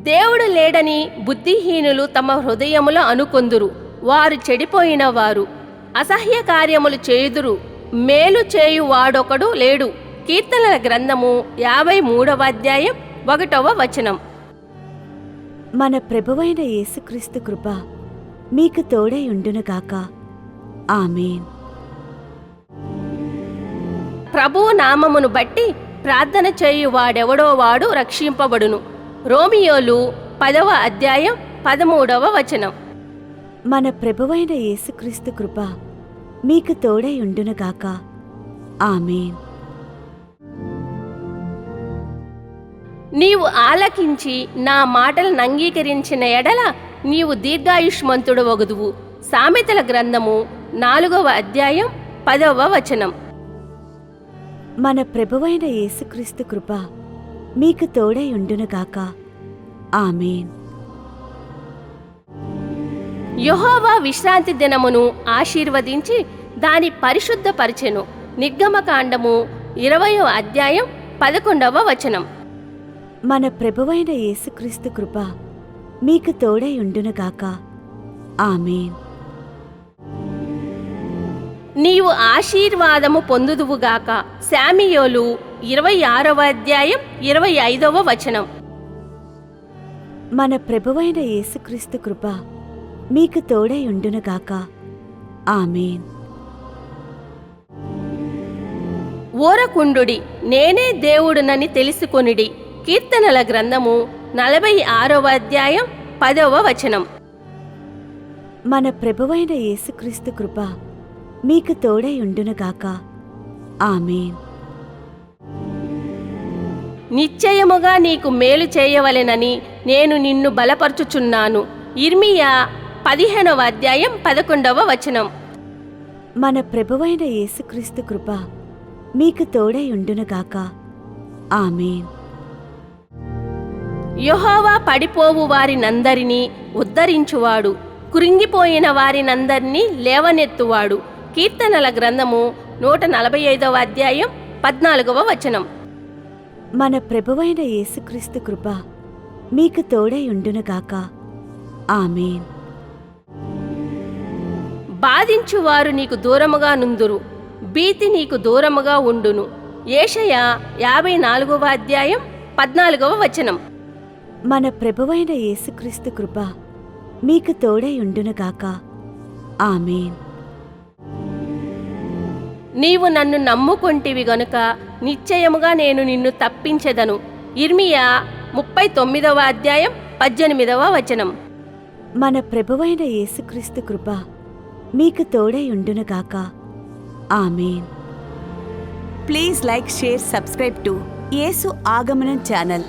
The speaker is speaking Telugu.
దేవుడు లేడని బుద్ధిహీనులు తమ హృదయములో అనుకొందురు. వారు చెడిపోయిన వారు. అసహ్య కార్యములు చేయుదురు. మేలు చేయు వాడొకడు లేడు. కీర్తనల గ్రంథము 53వ అధ్యాయం 1వ వచనం. మన ప్రభువైన యేసుక్రీస్తు కృప మీకు తోడై ఉండునుగాక. ఆమేన్. ప్రభువు నామమును బట్టి ప్రార్థన చేయు వాడెవడో వాడు రక్షింపబడును. రోమియోలు 10వ అధ్యాయం 13వ వచనం. మన ప్రభువైన యేసుక్రీస్తు కృప మీకు తోడై ఉండునుగాక. ఆమేన్. నీవు ఆలకించి నా మాటలను అంగీకరించిన ఎడల నీవు దీర్ఘాయుష్మంతుడు వగుదువు. సామెతల గ్రంథము 4వ అధ్యాయం 10వ వచనం. మన ప్రభువైన యేసుక్రీస్తు కృప మీకు తోడై ఉండునుగాక. ఆమేన్. యెహోవా విశ్రాంతి దినమును ఆశీర్వదించి దాని పరిశుద్ధపరచెను. నిర్గమకాండము 20వ అధ్యాయం 11వ వచనం. మన ప్రభువైన యేసుక్రీస్తు కృప మీకు తోడై ఉండునుగాక. ఆమేన్. నీవు ఆశీర్వాదము పొందుదువుగాక. శామీయోలు 26వ అధ్యాయం 25వ వచనం. మన ప్రభువైన యేసుక్రీస్తు కృప మీకు తోడై ఉండునుగాక. ఆమేన్. ఓరకుండుడి, నేనే దేవుడునని తెలుసుకొనిడి. కీర్తనల గ్రంథము 46వ అధ్యాయం 10వ వచనం. మన ప్రభువైన యేసుక్రీస్తు కృప మీకు తోడై ఉండునుగాక. ఆమేన్. నిశ్చయముగా నీకు మేలు చేయవలెనని నేను నిన్ను బలపరచుచున్నాను. ఇర్మీయా 15వ అధ్యాయం 11వ వచనం. మన ప్రభువైన యేసుక్రీస్తు కృప మీకు తోడై ఉండునుగాక. ఆమేన్. యెహోవా పడిపోవు వారినందరినీ ఉద్ధరించువాడు. కృంగిపోయిన వారినందరినీ లేవనెత్తువాడు. కీర్తనల గ్రంథము 145వ అధ్యాయం 14వ వచనం. మన ప్రభువైన యేసుక్రీస్తు కృప మీకు తోడై ఉండునుగాక. ఆమేన్. బాధించువారు నీకు దూరముగా నుందురు. భీతి నీకు దూరముగా ఉండును. యెషయా 54వ అధ్యాయం 14వ వచనం. మన ప్రభువైన యేసుక్రీస్తు కృప మీకు తోడై ఉండునుగాక. ఆమేన్. నీవు నన్ను నమ్ముకొంటివి గనుక నిశ్చయముగా నేను నిన్ను తప్పించెదను. ఇర్మీయా 39వ అధ్యాయం 18వ వచనం. మన ప్రభువైన యేసుక్రీస్తు కృప మీకు తోడై ఉండునుగాక. ఆమేన్. Please like, share, subscribe to యేసు ఆగమనం ఛానల్.